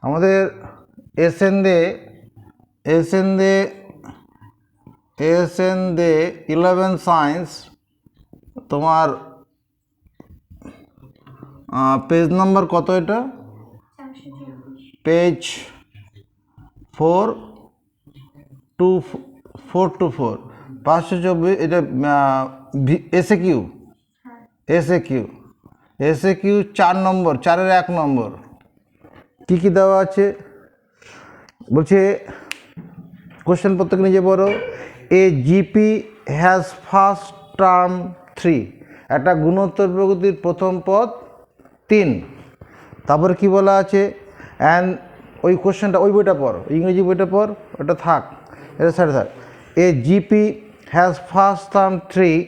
আমাদের এসএন দে 11 সায়েন্স তোমার page number কত? এটা পেজ 424 524। এটা এসএ কিউ 4 নম্বর, 4-এর 1 নম্বর। কি দেওয়া আছে বলছে, কোশ্চেন প্রত্যেক নিজে পড়ো। এ জিপি হ্যাজ ফার্স্ট টার্ম 3, একটা গুণোত্তর প্রকৃতির প্রথম পদ 3। তারপরে কি বলা আছে, অ্যান্ড ওই কোশ্চেনটা ওই বইটা পড়, ইংরেজি বইটা পড়, ওটা থাক, এটা সাইডে থাক। এ জিপি হ্যাজ ফার্স্ট টার্ম 3,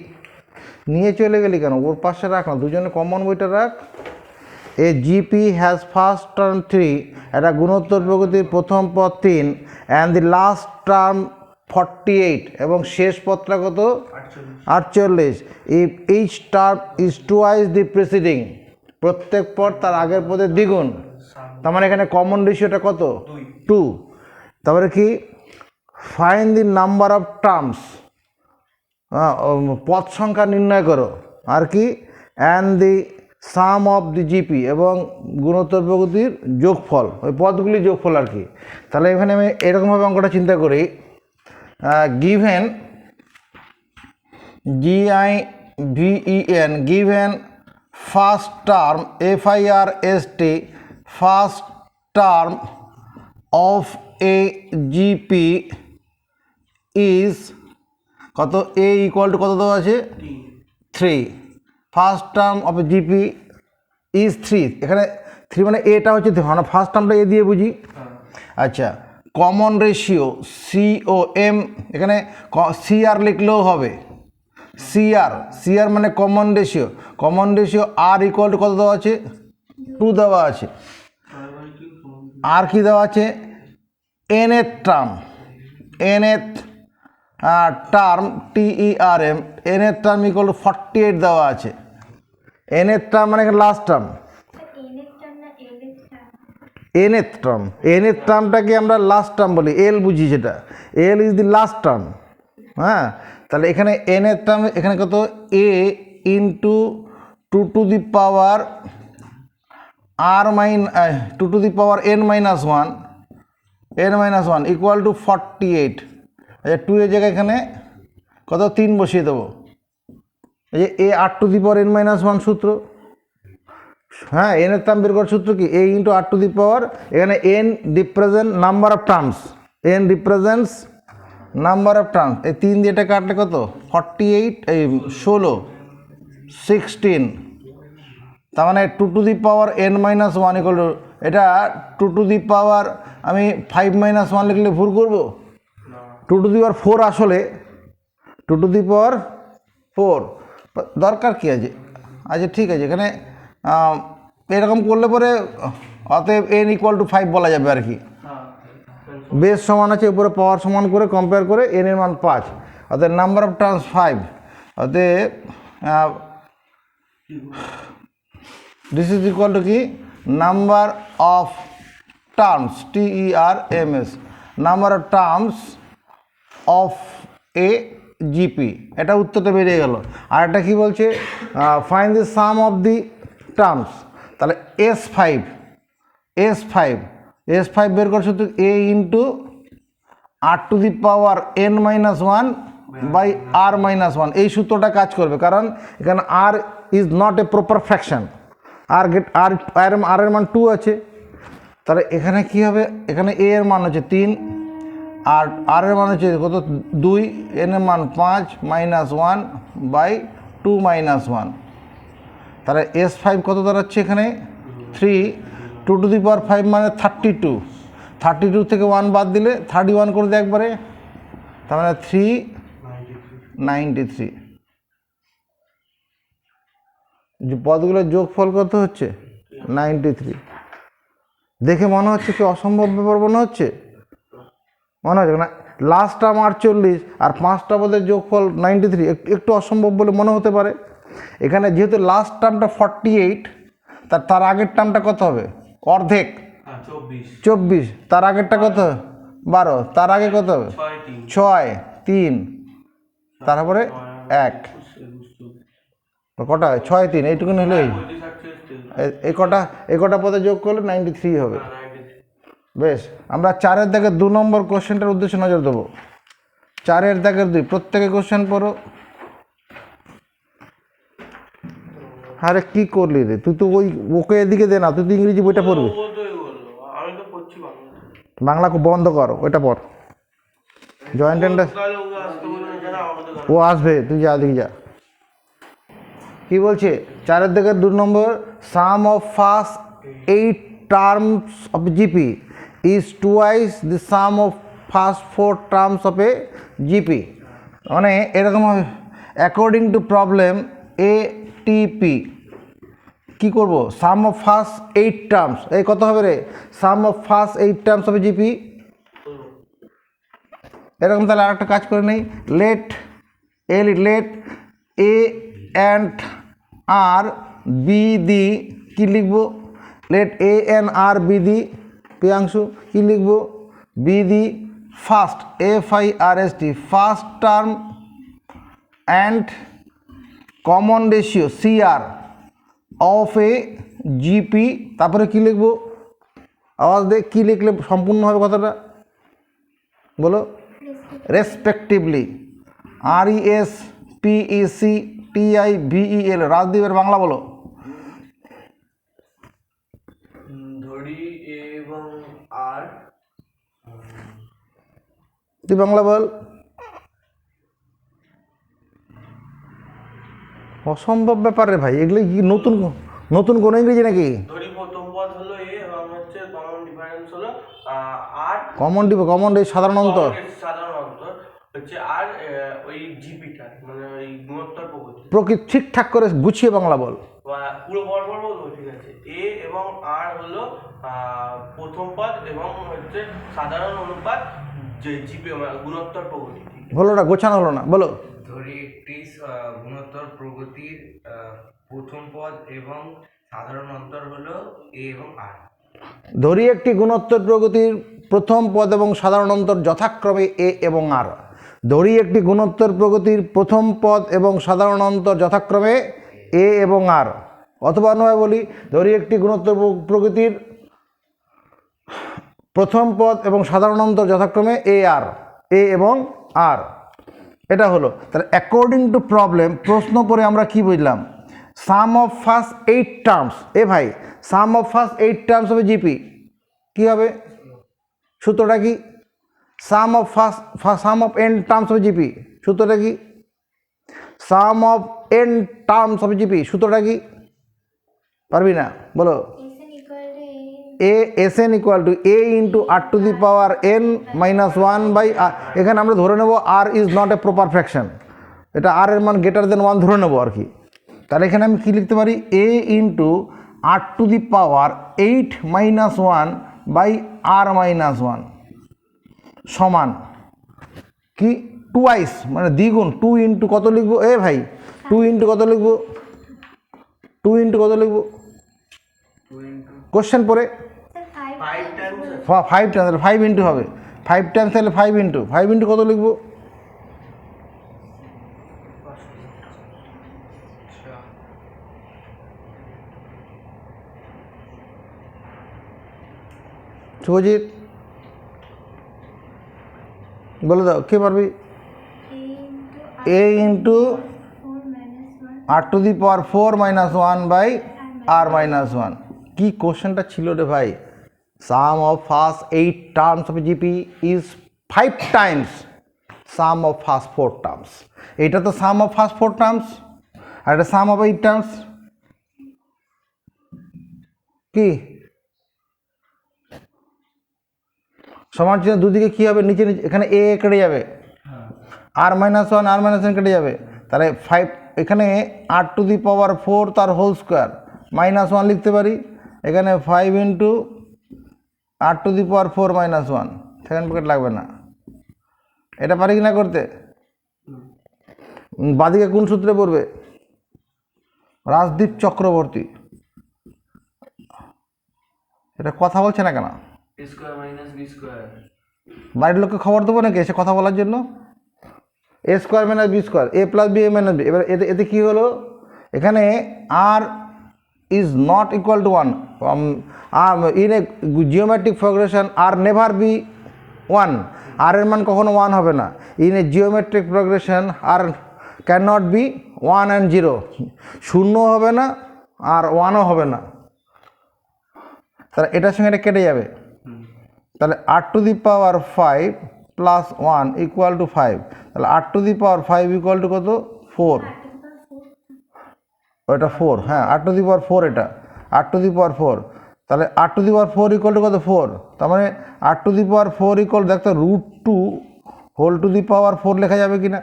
নিয়ে চলে গেলি কেন? ওর পাশে রাখ না, দুজনে কমন বইটা রাখ। এ জিপি হ্যাজ ফার্স্ট টার্ম 3, একটা গুণোত্তর প্রকৃতির প্রথম পদ 3, অ্যান্ড দি লাস্ট টার্ম 48, এবং শেষ পদটা কত? 48। If each term is twice the preceding, প্রত্যেক পদ তার আগের পদের দ্বিগুণ। তার মানে এখানে কমন রেশিওটা কত? 2। তারপরে কি, find the number of terms, পদ সংখ্যা নির্ণয় করো। আর কি, and the sum of the GP, এবং গুণোত্তর প্রকৃতির যোগফল, ওই পদগুলির যোগফল আর কি। তাহলে এখানে আমি এরকমভাবে অঙ্কটা চিন্তা করি, given given first term FIRST, first term of a GP is কত? এ ইকুয়াল টু কত দেওয়া আছে? 3। First term of GP is 3, এখানে 3 মানে এটা হচ্ছে, মানে ফার্স্ট টার্মটা এ দিয়ে বুঝি। আচ্ছা, কমন রেশিও COM, এখানে CR লিখলেও হবে। CR মানে common ratio r equal to কত দেওয়া আছে? 2 দেওয়া আছে। আর কি দেওয়া আছে? nth term TERM, nth term equal to 48 দেওয়া আছে। nth টার্ম মানে লাস্ট টার্ম, nth টার্মটাকে আমরা লাস্ট টার্ম বলি, এল বুঝি, সেটা এল ইজ দি লাস্ট টার্ম। হ্যাঁ, তাহলে এখানে nth টার্ম, এখানে কত? a into 2 to the power n-1 equal to 48। আচ্ছা, 2 এর জায়গায় এখানে কত? 3 বসিয়ে দেবো। এই যে a r to the power n-1 সূত্র। হ্যাঁ, n এর টার্ম বের করার সূত্র কি? a into r to the power, এখানে n represent number of terms, n represents number of terms. এই 3 দিয়ে এটা কাটলে কত? 48, এই 16। তার মানে 2 to the power n-1 equal to, এটা 2 টু দি পাওয়ার আমি 5-1 লিখলে ভুল করবো? 2 টু দি পাওয়ার 4 আসলে 2 টু দি পাওয়ার 4, দরকার কি আছে? আচ্ছা ঠিক আছে, এখানে এরকম করলে পরে অতএব n ইকুয়াল টু 5 বলা যাবে আর কি। বেস সমান আছে, উপরে পাওয়ার সমান করে কম্পেয়ার করে n এর মান 5, অতএব নাম্বার অফ টার্মস 5। অতএব দিস ইজ ইকুয়াল টু কি? Number of terms, TERMS, number of terms of a GP. এটা উত্তরটা বেরিয়ে গেল। আর এটা কী বলছে? Find the sum of the terms. তাহলে S5 বের করার সূত্র a into r to the power n-1 by r-1, এই সূত্রটা কাজ করবে, কারণ এখানে r is not a proper fraction, আর এর মান 2 আছে। তাহলে এখানে কি হবে? এখানে a এর মান হচ্ছে 3, আর r এর মান হচ্ছে কত? 2, n এর মান 5 -1 বাই 2-1। তাহলে S5 কত দাঁড়াচ্ছে এখানে? 3, 2 টু দি পাওয়ার 5 মানে 32 থেকে 1 বাদ দিলে 31 করে দেয় একবারে, তার মানে 393। পদগুলোর যোগফল কত হচ্ছে? 93। দেখে মনে হচ্ছে কি অসম্ভব ব্যাপার মনে হচ্ছে? না, লাস্ট টার্ম 48 আর 5টা পদের যোগফল 93, একটু অসম্ভব বলে মনে হতে পারে। এখানে যেহেতু লাস্ট টার্মটা 48, তার আগের টার্মটা কত হবে? অর্ধেক, 24, তার আগেরটা কত 12, তার আগে কত 6, 3, তারপরে 1, কটা 6, 3, এইটুকুনি হলেই এই কটা পদে যোগ করলে 93 হবে। বেশ, আমরা 4-এর দাগের 2 নম্বর কোশ্চেনটার উদ্দেশ্যে নজর দেবো। 4-এর দাগের 2, প্রত্যেকে কোশ্চেন পড়ো। আরে কি করলি রে তুই? তো ওই ওকে এদিকে দে না, তুই তো ইংরেজি বইটা পড়বি। বাংলা বন্ধ কর, ওইটা পড়। জয়েন্ট এন্ডাস ও আসবে, তুই যা দিকে যা। কি বলছে 4-এর দাগের 2 নম্বর, sum of first 8 terms of GP is twice the sum of first 4 terms of a GP. মানে এরকম অ্যাকর্ডিং টু প্রবলেম এটিপি কি করব, সাম অফ ফার্স্ট 8 টার্মস, এই কত হবে রে, sum of first 8 terms of GP. এরকম তাহলে আরেকটা কাজ করে নেই, let a and r be the, কী লিখবো, let a and r be the, Priyanshu কী লিখবো, be the first FIRST first term and common ratio CR of a GP. তারপরে কী লিখবো, আওয়াজ দে, কী লিখলে সম্পূর্ণ হবে কথাটা বলো, রেসপেক্টিভলি, RESPECTIVEL। রাজদীপের বাংলা বলো। ধরি এ এবং আর, তুই বাংলা বল। অসম্ভব ব্যাপার রে ভাই, এগুলো কি নতুন নতুন কোনো ইংরেজি নাকি? ধরি প্রথম পদ হলো এ এবং হচ্ছে কমন ডিফারেন্স হলো আর, কমন এই সাধারণ অন্তর সাধারণ অন্তর হচ্ছে আর ওই জিপিটা মানে ওই গুণোত্তর প্রকৃতি। প্রকৃতি ঠিকঠাক করে গুছিয়ে বাংলা বল। পুরো পরপর বলবো, ঠিক আছে। এ এবং আর হলো প্রথম পদ এবং হচ্ছে সাধারণ অনুপাত যে জিপি গুণোত্তর প্রকৃতি। হলো না, গোছানো হলো না, বলো। ধরি একটি গুণোত্তর প্রগতির প্রথম পদ এবং সাধারণ অন্তর হলো এ এবং আর। ধরি একটি গুণোত্তর প্রগতির প্রথম পদ এবং সাধারণ অন্তর যথাক্রমে এ এবং আর। ধরি একটি গুণোত্তর প্রগতির প্রথম পদ এবং সাধারণ অন্তর যথাক্রমে এ এবং আর। অথবা অন্যভাবে বলি, ধরি একটি গুণোত্তর প্রগতির প্রথম পদ এবং সাধারণ অন্তর যথাক্রমে এ এবং আর। এটা হলো তাহলে অ্যাকর্ডিং টু প্রবলেম। প্রশ্ন পড়ে আমরা কি বুঝলাম, সাম অফ ফার্স্ট 8 টার্মস, এ ভাই সাম অফ ফার্স্ট 8 টার্মস হবে জিপি, কী হবে সূত্রটা কি, সাম অফ এন টার্মস হবে জিপি, সূত্রটা কি, sum of n terms of GP, সূত্রটা কি, পারবি না বলো। SN equal to A into R to the power N minus 1/R। এখানে আমরা ধরে নেব R is not a proper fraction, এটা R এর মান গ্রেটার দেন 1 ধরে নেবো আর কি। তাহলে এখানে আমি কী লিখতে পারি, A into R to the power 8 minus 1/R minus 1 সমান কি টুয়াইস, মানে দ্বিগুণ, 2 ইন্টু কত লিখবো এ ভাই, 2 ইন্টু কত লিখবো, 2 ইন্টু কত লিখবো, কোশ্চেন পরে 5 টাইমস, 5 ইন্টু হবে, 5 টাইমস তাহলে 5 ইন্টু কত লিখবো, শুভজিৎ বলে দাও, কে পারবি, A into R to the power 4 minus 1/R minus 1। কি কোশ্চেনটা ছিল রে ভাই, sum of first 8 terms of GP is 5 times sum of first 4 terms. এটা তো সাম অফ ফার্স্ট 4 টার্মস আর এটা সাম অফ 8 টার্মস। কি সমান চিহ্ন দুদিকে কী হবে, নিচে নিচে এখানে এ কেটে যাবে, R মাইনাস 1 কেটে যাবে, তাহলে 5 এখানে R টু দি পাওয়ার 4 তার হোল স্কোয়ার মাইনাস 1 লিখতে পারি, এখানে 5 into R to the power 4 minus 1, second bracket লাগবে না। এটা পারি কি না করতে, বাদিকে কোন সূত্রে পড়বে, রাজদীপ চক্রবর্তী, এটা কথা বলছে না কেন? a square minus b square. বাড়ির লোককে খবর দেবো নাকি এসে কথা বলার জন্য? A square minus b square, a plus b a minus b. এবার এতে এতে কী হলো, এখানে r is not equal to one. In a geometric progression r never be one. R এর মান কখনো ওয়ান হবে না। In a geometric progression r can not be one and zero. শূন্য হবে না আর ওয়ানও হবে না। তাহলে এটার সঙ্গে এটা কেটে যাবে। তাহলে r to the power 5 plus 1 equal to 5। তাহলে r to the power 5 equal to কত? 4। ওটা 4, হ্যাঁ, আর টু দি পাওয়ার 4, এটা আর টু দি পাওয়ার 4। তাহলে r to the power 4 equal to কত? 4। তার মানে আর টু দি পাওয়ার 4 ইকুয়াল, দেখতো √2 হোল টু দি পাওয়ার 4 লেখা যাবে কি না?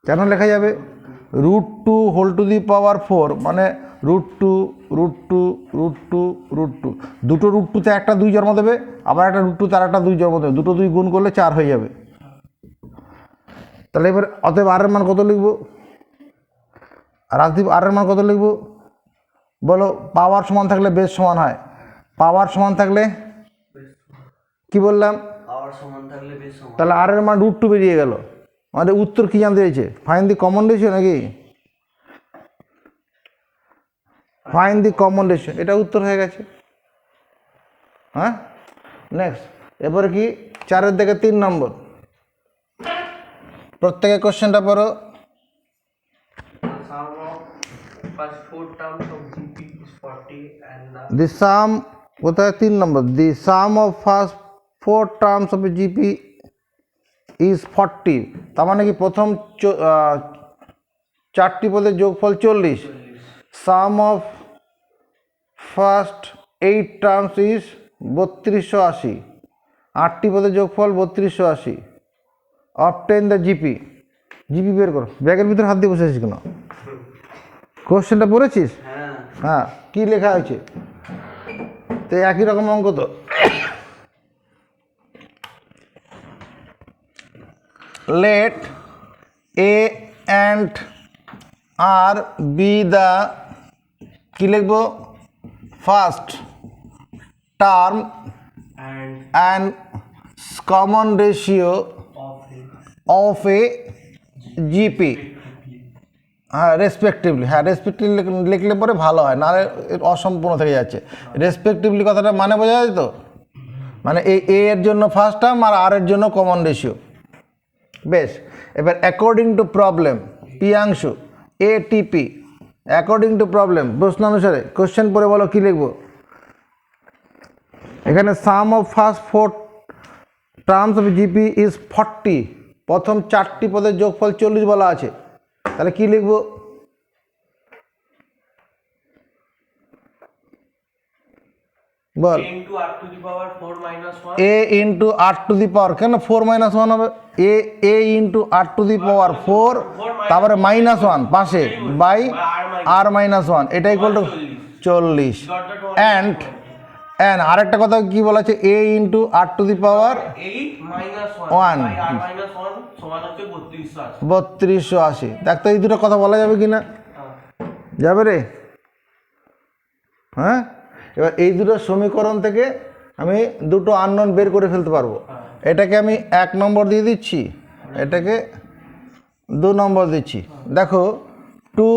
কেন লেখা যাবে? √2 হোল টু দি পাওয়ার 4 মানে √2 √2 √2 √2। দুটো √2 তে একটা 2 জন্ম দেবে, আবার একটা √2 তার একটা 2 জন্ম দেবে, দুটো 2 গুণ করলে 4 হয়ে যাবে। তাহলে এবার অতএব আর এর মান কত লিখব? রাজদীপ, আর এর মান কত লিখব বলো? পাওয়ার সমান থাকলে বেস সমান হয়। পাওয়ার সমান থাকলে কি বললাম? পাওয়ার সমান থাকলে বেশ সমান। তাহলে আর এর মান √2 বেরিয়ে গেল। আমাদের উত্তর কি জানতে চাইছে? ফাইন দি কমন রেশিও নাকি? ফাইন দি কমন রেশিও, এটা উত্তর হয়ে গেছে। হ্যাঁ, নেক্সট। এরপরে কি 4-এর দিকে 3 নম্বর। প্রত্যেকে কোশ্চেনটা পড়ো। Sum of first 4 terms of GP is 40 and the the sum, কোথায় 3 নম্বর? The sum of first 4 terms of GP is 40। তার মানে কি প্রথম 4টি পদের যোগফল 40। Sum of first 8 terms is 3280। 8টি পদের যোগফল 3280। Obtain the GP. জিপি বের করো। ব্যাগের ভিতরে হাত দিয়ে বসেছিস কেন? কোশ্চেনটা পড়েছিস? হ্যাঁ হ্যাঁ, কি লেখা হয়েছে? তো একই রকম অঙ্ক তো। Let a and r be the, কি লিখবো? First term and and common ratio of it of a GP. হ্যাঁ, রেসপেক্টিভলি। হ্যাঁ, রেসপেক্টিভলি লিখলে পরে ভালো হয়, নাহলে অসম্পূর্ণ থেকে যাচ্ছে। রেসপেক্টিভলি কথাটা মানে বোঝা যায় তো? মানে এই এ এর জন্য ফার্স্ট টার্ম আর আর এর জন্য কমন রেশিও। বেশ, এবার অ্যাকর্ডিং টু প্রবলেম, পিয়াংশু এটিপি। অ্যাকর্ডিং টু প্রবলেম, প্রশ্ন অনুসারে কোশ্চেন পড়ে বলো কি লিখবো। এখানে sum of first 4 terms of GP is 40। প্রথম 4টি পদের যোগফল 40 বলা আছে। তাহলে কি লিখবো? বল। into r to the power 4 minus 1 a into r to the power, কেন 4 - 1 হবে? এ into r to the power 4, তারপরে -1 পাশে বাই আর -1, এটা ইকুয়াল টু 40। অ্যান্ড আরেকটা কথা কি বলা আছে? A into r to the power 8 minus 1 1 by r minus 1 সমান হচ্ছে 3280। 3280। দেখতো এই দুটো কথা বলা যাবে কি না? যাবে রে। হ্যাঁ, এবার এই দুটো সমীকরণ থেকে আমি দুটো আননোন বের করে ফেলতে পারবো। এটাকে আমি 1 নম্বর দিয়ে দিচ্ছি, এটাকে 2 নম্বর দিচ্ছি। দেখো 2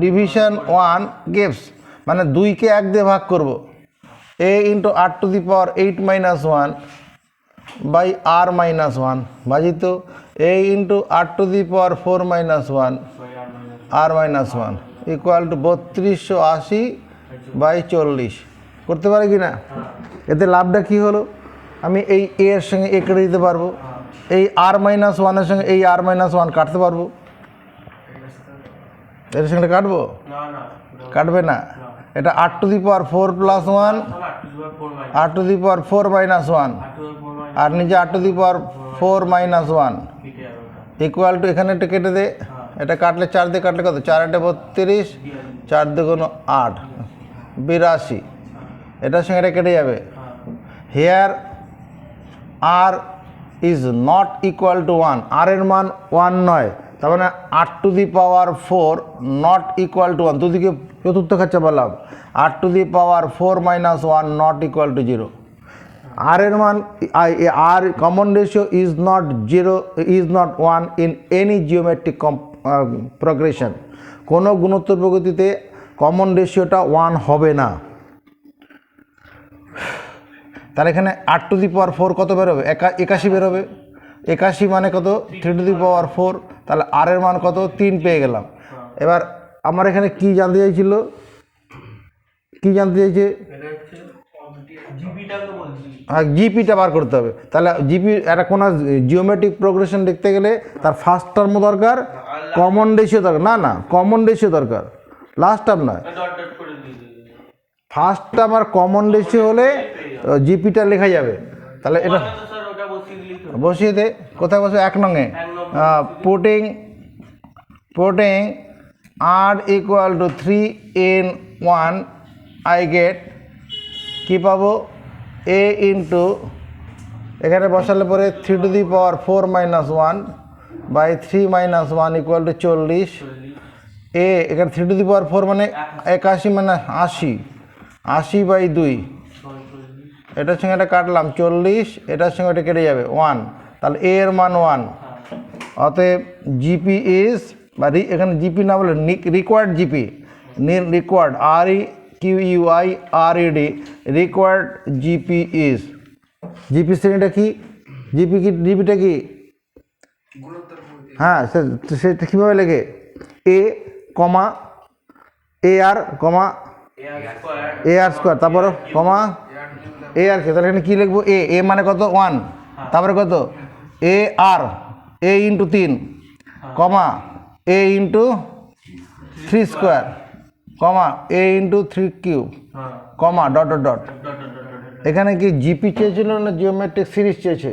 ডিভিশন 1 গিভস, মানে 2কে 1 দিয়ে ভাগ করব। A into r to the power 8 - 1 by r -1 ভাজিত a into r to the power 4 - 1 r -1 equal to 3280 by 40। করতে পারি কি না? এতে লাভটা কি হলো? আমি এই এ এর সঙ্গে এ কেটে দিতে পারবো, এই আর -1 এর সঙ্গে এই আর -1 কাটতে পারবো। এর সঙ্গে কাটবো? না না কাটবে না। এটা আর to the power 4 + 1, R to the power 4 - 1, আর নিচে r to the power 4 - 1 equal to, এখানে একটা কেটে দে। এটা কাটলে 4 দিয়ে কাটলে কত? 4 × 32, 4 × 8 82। এটার সঙ্গে এটা কেটে যাবে। Here r is not equal to 1, r এর মান 1 নয়। তার মানে 8⁴ নট ইকুয়াল টু 1, দুদিকে চতুর্থ খাচ্চা বললাম 8⁴ minus 1 not equal to 0। R এর মান আর common ratio is not 0 is not 1 in any geometric progression, কোনো গুণোত্তর প্রগতিতে কমন রেশিওটা 1 হবে না। তাহলে এখানে 8⁴ কত বেরোবে? 81 বেরোবে। 81 মানে কত? 3⁴। তাহলে আর এর মান কত? 3 পেয়ে গেলাম। এবার আমার এখানে কি জানতে চাইছিল, কি জানতে চাইছে? এটা হচ্ছে জিপিটাকে বলছি। হ্যাঁ, জিপিটা বার করতে হবে। তাহলে জিপি একটা কোনো জিওমেট্রিক প্রোগ্রেশন দেখতে গেলে তার ফার্স্ট টার্মও দরকার, কমন রেশিও দরকার। না না, কমন রেশিও দরকার, লাস্ট টার্ম নয়। ডট ডট করে দিয়ে দিই। ফার্স্ট টার্ম আর কমন রেশিও হলে জিপিটা লেখা যাবে। তাহলে এটা ওখানে তো স্যার ওটা বসিয়ে দিলেই তো। বসিয়ে দে। কোথায় বসে? 1 নঙে putting r equal to 3 in 1 I get কী পাবো? এ ইন্টু এখানে বসালে পরে 3⁴ minus 1 by 3 minus 1 equal to 40। A এখানে 3⁴ মানে 81 মানে 80, 80 বাই 2, এটার সঙ্গে এটা কাটলাম 40, এটার সঙ্গে এটা কেটে যাবে 1, তাহলে এ এর মান 1। অতএব জিপি ইজ বা এখানে জিপি না বলে required GP, required REQUIRED required GP is, GP শ্রেণীটা কি? জিপিটা কি? হ্যাঁ, সেটা কীভাবে লেখে? A comma AR comma AR square, তারপরে কমা AR কে, তাহলে এখানে কী লিখবো? এ মানে কত? 1, তারপরে কত? AR a into 3 comma a into 3 square comma a into 3 cube comma dot dot dot. এখানে কি জিপি চেয়েছিল না জিওমেট্রিক সিরিজ চেয়েছে?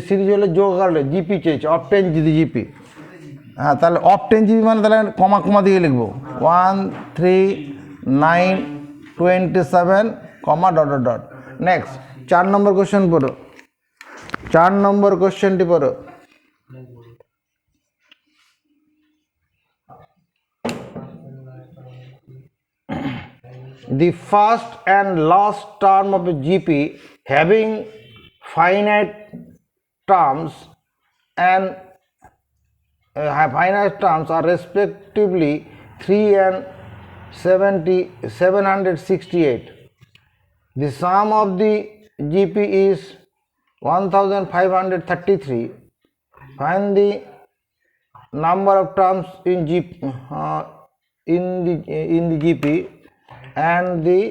সিরিজ হলে যোগ করলে জিপি চেয়েছে, অফ 10 জিপি। হ্যাঁ, তাহলে অফ 10 জিবি মানে তাহলে কমা দিয়ে লিখবো 1 3 9 27 কমা ডট ডট ডট। নেক্সট 4 নম্বর কোশ্চেন পড়ো। 4 নম্বর কোশ্চেনটি পড়ো। The first and last term of a GP having finite terms and are respectively 3 and 768. The sum of the GP is 1533. Find the number of terms in the GP and the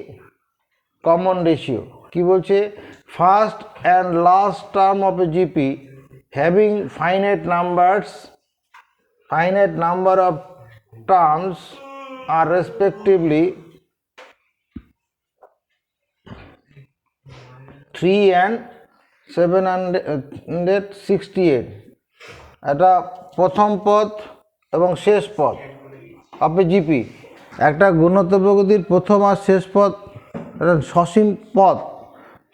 common ratio. কি বলছে? First and last term of a GP having finite number of terms are respectively 3 and 768. এটা প্রথম পদ এবং শেষ পদ of a GP. একটা গুণোত্তর প্রগতির প্রথম আর শেষ পদ সসীম পদ,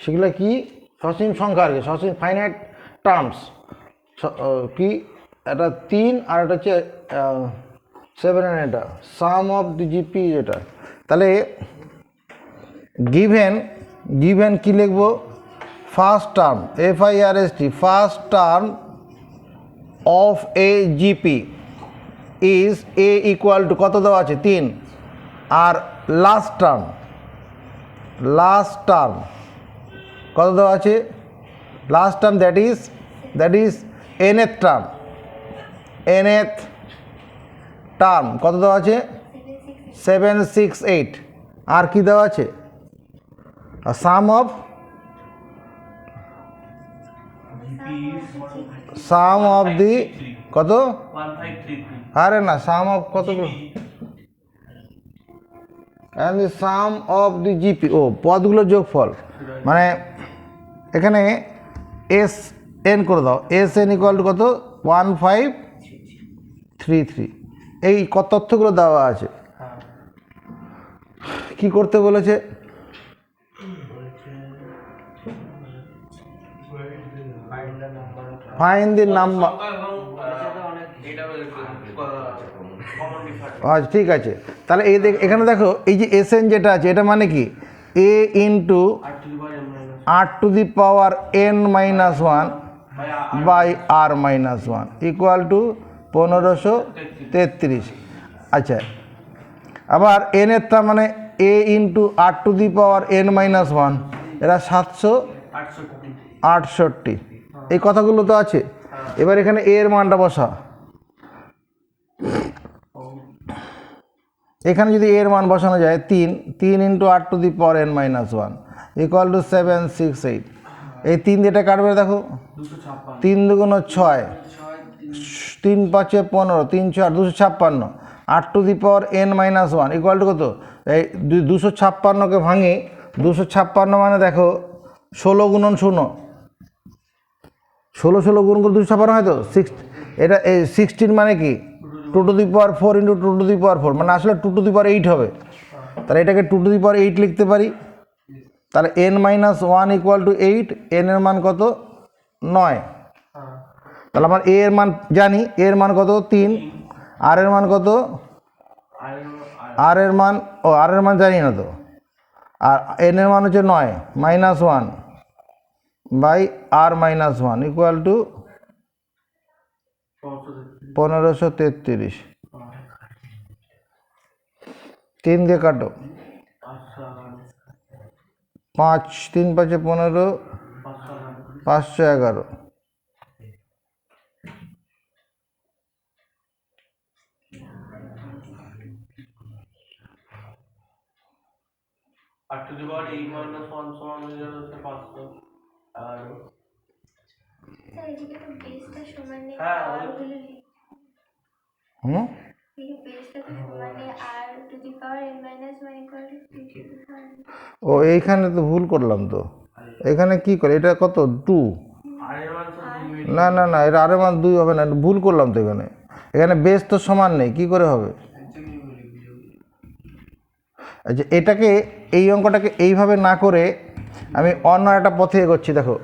সেগুলো কি? সসীম সংখ্যা আর কি, সসীম ফাইনাইট টার্মস। কি? এটা 3 আর এটা হচ্ছে 7, এটা সাম অফ দি জিপি এটা। তাহলে গিভেন কি লিখবো? First term FIRST, first term of a GP is a equal to কত দেওয়া আছে? 3। আর লাস্ট টার্ম কত দেওয়া আছে? Last term that is nth term কত দেওয়া আছে? 768। আর কি দেওয়া আছে? সাম অফ দি কত? 1533। আরে না, সাম অফ কতগুলো? And the sum of the GP, ও পদগুলোর যোগফল, মানে এখানে SN করে দাও। SN ইকুয়াল টু কত? 1533। এই কত তথ্যগুলো দেওয়া আছে। কি করতে বলেছে? Find the number. এটা কমন ডিফারেন্স। আচ্ছা ঠিক আছে, তাহলে এই এখানে দেখো এই যে এস এন যেটা আছে এটা মানে কি a into r to the power n minus one by r minus one equal to 1533। আচ্ছা, আবার এন এর তার মানে a into r to the power n minus one, এরা 768। এই কথাগুলো তো আছে। এবার এখানে এ এর মানটা বসা, এখানে যদি এর মান বসানো যায় 3 into r to the power n minus one equal to 768। এই 3 দিয়ে এটা কাটবে, দেখো 3 দুগুণ 6, 3 5 15, 3 4 256, r to the power n minus one equal to কত? এই 256কে ভাঙি, 256 মানে দেখো 16 গুণন 0, 16 গুণ করে 256 হয় তো 6। এটা এই 16 মানে কি 2 to the power 4 into 2 to the power 4, মানে আসলে 2 টু দি পাওয়ার 8 হবে। তাহলে এটাকে 2 টু দি পাওয়ার 8 লিখতে পারি। তাহলে N minus one equal to 8, N এর মান কত? 9। তাহলে আমার এ এর মান জানি, এর মান কত? 3। আর এর মান কত? আর এর মান আর এর মান জানি না তো, আর এন এর মান হচ্ছে 9 minus 1 by r minus 1 equal to 1533। 3 দিয়ে কাটো, 5 3 5 15, 511। আর টু দি পাওয়ার 8 মাইনাস 1 সমান হয়ে যাবে 500। আর স্যার এদিকে তো বেসটা সমানে হ্যাঁ, আর হলো এদিকে বেসটা তো সমানে আর to the power n minus 1 equal to 3 to the power. ও এইখানে তো ভুল করলাম তো, এখানে কি করে এটা কত 2? আর এর মান তো না না না, এটা আরের মান 2 হবে না, ভুল করলাম তো। এখানে এখানে বেস তো সমান নেই, কি করে হবে? আচ্ছা, এটাকে এই অঙ্কটাকে এইভাবে না করে আমি অন্য একটা পথে এগোচ্ছি। দেখো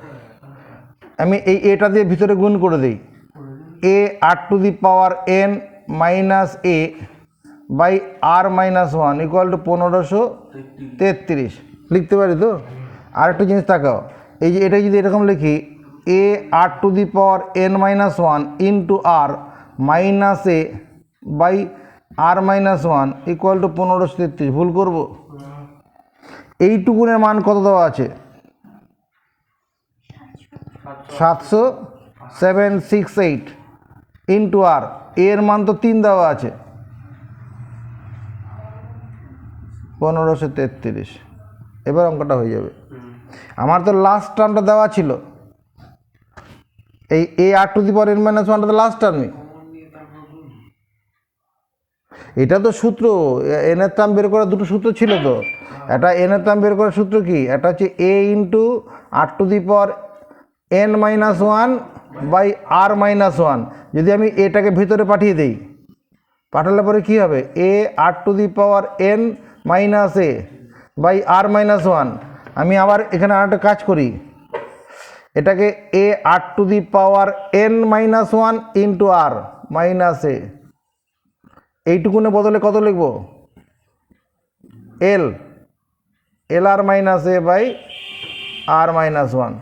আমি এই এটা দিয়ে ভিতরে গুণ করে দিই, a r to the power n minus a by r minus one equal to 1533 লিখতে পারি তো? আর একটা জিনিস তাকাও, এই যে এটা যদি এরকম লিখি a r to the power n minus one into r minus a by r minus one equal to 1533, ভুল করব? এইটুকুনের মান কত দেওয়া আছে? 768 ইন্টু আর, এর মান তো 3 দেওয়া আছে 1533। এবার অঙ্কটা হয়ে যাবে। আমার তো লাস্ট টার্মটা দেওয়া ছিল, এই a r to the power n minus ওয়ানটা তো লাস্ট টার্মই। এটা তো সূত্র, এনের টার্ম বের করার দুটো সূত্র ছিল তো। এটা এনের টার্ম বের করার সূত্র কি? এটা হচ্ছে a into r to the power n minus one by r minus one. যদি আমি এটাকে ভিতরে পাঠিয়ে দিই, পাঠালে পরে কী হবে? A r to the power n minus a by r minus one. আমি আবার এখানে আরেকটা কাজ করি, এটাকে a r to the power n minus one into r minus a, এইটুকুনে বদলে কত লিখব? L r minus a by r minus one.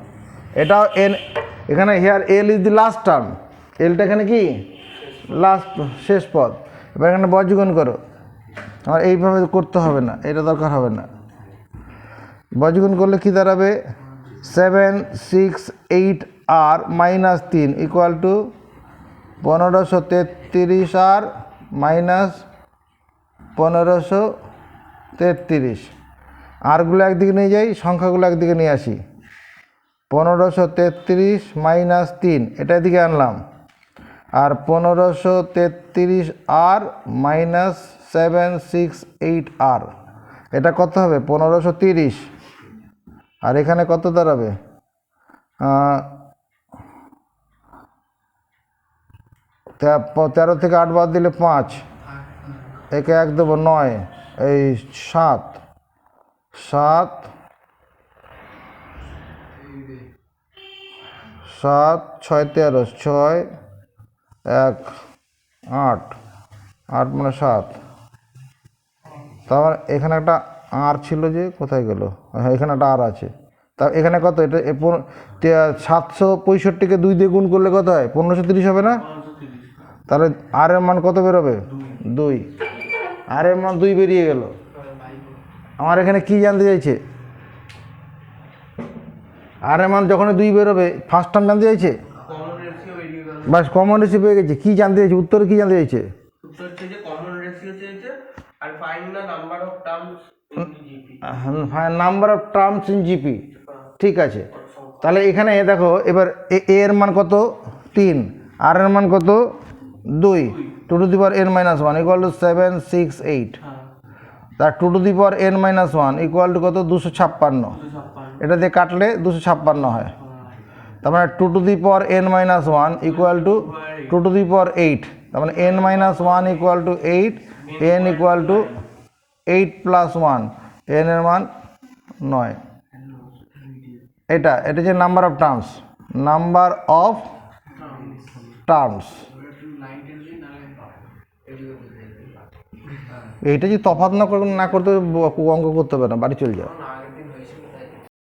এটাও এন, এখানে here l is the last term, এলটা এখানে কি লাস্ট শেষ পদ। এবার এখানে বজ্রগুণ করো, আমার এইভাবে করতে হবে না, এটা দরকার হবে না। বজ্রগুণ করলে কি দাঁড়াবে? 768 আর মাইনাস 3 ইকুয়াল টু 1533 আর মাইনাস 1533। আরগুলো একদিকে নিয়ে যাই, সংখ্যাগুলো একদিকে নিয়ে আসি। 1533 মাইনাস 3 এটা এদিকে আনলাম, আর 1533 আর মাইনাস 768 আর, এটা কত হবে? 1530। আর এখানে কত দাঁড়াবে? 13 থেকে 8 বাদ দিলে 5, একে 1 দেবো 9, এই 7 7 7 6 13 6 1 8 8 মানে 7, তারপর এখানে একটা আর ছিল যে কোথায় গেল, হ্যাঁ এখানে একটা আর আছে, তা এখানে কত, এটা 765কে 2 দিয়ে গুণ করলে কত হয়, 1530 হবে না? তাহলে আর এর মান কত বেরোবে, 2, আর এর মান 2 বেরিয়ে গেল। আমার এখানে কি জানতে চাইছে, আর এর মান যখন 2 বেরোবে ফার্স্ট টার্ম জানতে চাইছে, কমন রেশিও বেরিয়ে গেল। বাস কমন রেশিও পেয়ে গেছে। কি জানতে চাইছে, উত্তরে কি জানতে চাইছে, উত্তর হচ্ছে যে কমন রেশিও চেয়েছে আর find the number of terms in GP. Number of terms in GP, ঠিক আছে। তাহলে এখানে দেখো এবার এ এর মান কত 3, আর এর মান কত 2, 2 to the power n minus 1 equal two 7 6 8, তার 2 to the power n minus 1 equal to কত 256, এটা দিয়ে কাটলে 256 হয়। তার মানে 2 to the power n minus 1 equal to 2 to the power 8, তার মানে n minus 1 equal to 8, n equal to 8 plus 1, n এর মান 9। এটা যে number of terms, number of terms. এইটা যে তফাৎ না করতে অঙ্ক করতে হবে না, বাড়ি চলে যাও।